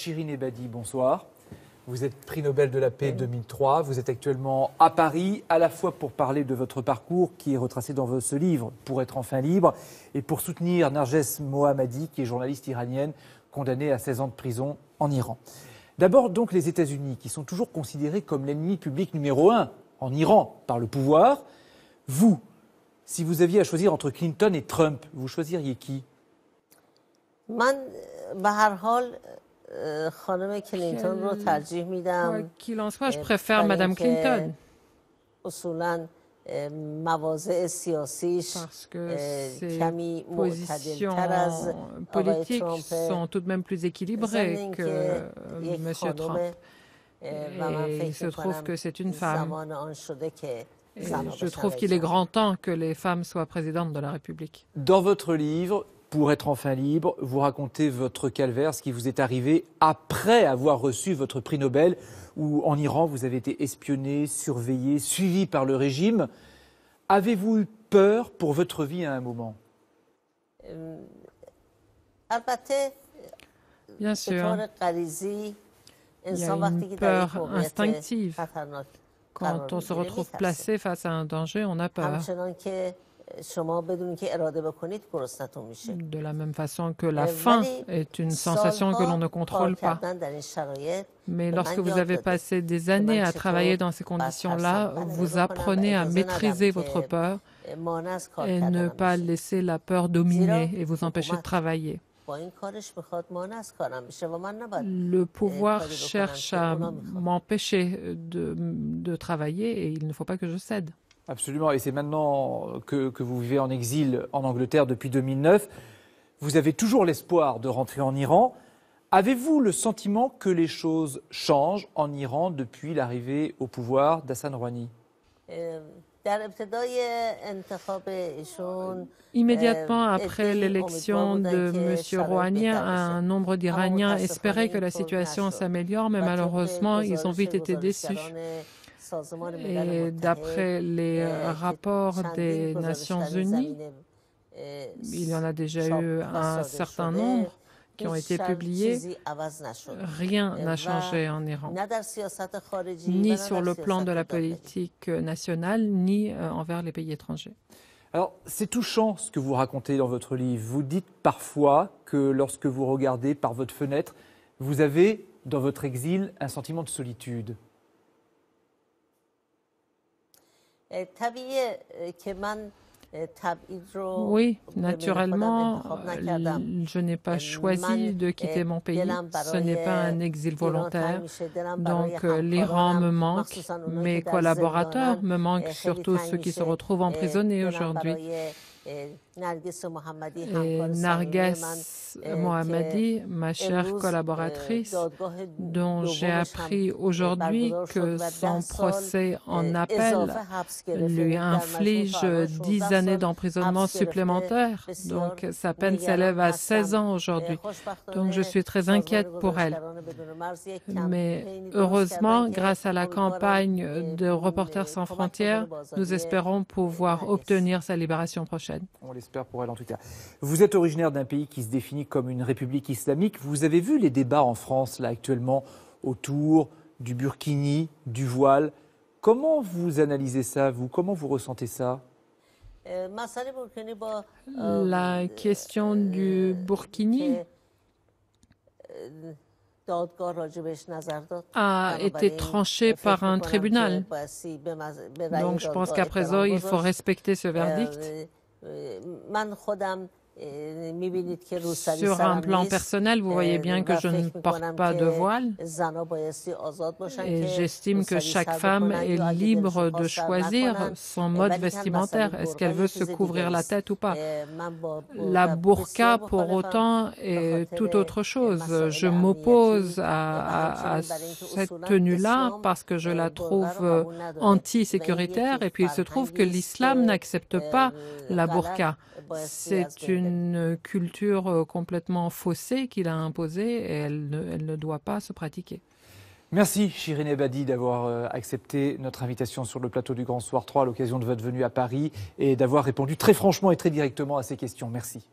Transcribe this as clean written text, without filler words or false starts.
Shirin Ebadi, bonsoir. Vous êtes prix Nobel de la paix 2003. Vous êtes actuellement à Paris, à la fois pour parler de votre parcours qui est retracé dans ce livre, Pour être enfin libre, et pour soutenir Narges Mohammadi, qui est journaliste iranienne condamnée à 16 ans de prison en Iran. D'abord, donc, les États-Unis, qui sont toujours considérés comme l'ennemi public numéro 1 en Iran par le pouvoir. Vous, si vous aviez à choisir entre Clinton et Trump, vous choisiriez qui? Quoi qu'il en soit, je préfère Madame Clinton. Parce que ses positions politiques sont tout de même plus équilibrées que M. Trump. Et il se trouve que c'est une femme. Et je trouve qu'il est grand temps que les femmes soient présidentes de la République. Dans votre livre, Pour être enfin libre, vous racontez votre calvaire, ce qui vous est arrivé après avoir reçu votre prix Nobel, où en Iran, vous avez été espionné, surveillé, suivi par le régime. Avez-vous eu peur pour votre vie à un moment? Bien sûr. Il y a une peur instinctive. Quand on se retrouve placé face à un danger, on a peur. De la même façon que la faim est une sensation que l'on ne contrôle pas. Mais lorsque vous avez passé des années à travailler dans ces conditions-là, vous apprenez à maîtriser votre peur et ne pas laisser la peur dominer et vous empêcher de travailler. Le pouvoir cherche à m'empêcher de travailler et il ne faut pas que je cède. Absolument, et c'est maintenant que vous vivez en exil en Angleterre depuis 2009. Vous avez toujours l'espoir de rentrer en Iran. Avez-vous le sentiment que les choses changent en Iran depuis l'arrivée au pouvoir d'Hassan Rouhani? Immédiatement après l'élection de M. Rouhani, un nombre d'Iraniens espéraient que la situation s'améliore, mais malheureusement, ils ont vite été déçus. Et d'après les rapports des Nations Unies, il y en a déjà eu un certain nombre qui ont été publiés. Rien n'a changé en Iran, ni sur le plan de la politique nationale, ni envers les pays étrangers. Alors, c'est touchant ce que vous racontez dans votre livre. Vous dites parfois que lorsque vous regardez par votre fenêtre, vous avez, dans votre exil, un sentiment de solitude. Oui, naturellement, je n'ai pas choisi de quitter mon pays. Ce n'est pas un exil volontaire. Donc, l'Iran me manque, mes collaborateurs me manquent, surtout ceux qui se retrouvent emprisonnés aujourd'hui. Et Narges Mohammadi, ma chère collaboratrice, dont j'ai appris aujourd'hui que son procès en appel lui inflige 10 années d'emprisonnement supplémentaires. Donc sa peine s'élève à 16 ans aujourd'hui. Donc je suis très inquiète pour elle. Mais heureusement, grâce à la campagne de Reporters sans frontières, nous espérons pouvoir obtenir sa libération prochaine. On l'espère pour elle en tout cas. Vous êtes originaire d'un pays qui se définit comme une république islamique. Vous avez vu les débats en France là actuellement autour du burkini, du voile. Comment vous analysez ça, vous? Comment vous ressentez ça? La question du burkini a été tranchée par un tribunal. Donc je pense qu'à présent, il faut respecter ce verdict. Sur un plan personnel, vous voyez bien que je ne porte pas de voile et j'estime que chaque femme est libre de choisir son mode vestimentaire. Est-ce qu'elle veut se couvrir la tête ou pas? La burqa, pour autant, est tout autre chose. Je m'oppose à cette tenue-là parce que je la trouve anti-sécuritaire et puis il se trouve que l'islam n'accepte pas la burqa. C'est une culture complètement faussée qu'il a imposée et elle ne doit pas se pratiquer. Merci Shirin Ebadi d'avoir accepté notre invitation sur le plateau du Grand Soir 3 à l'occasion de votre venue à Paris et d'avoir répondu très franchement et très directement à ces questions. Merci.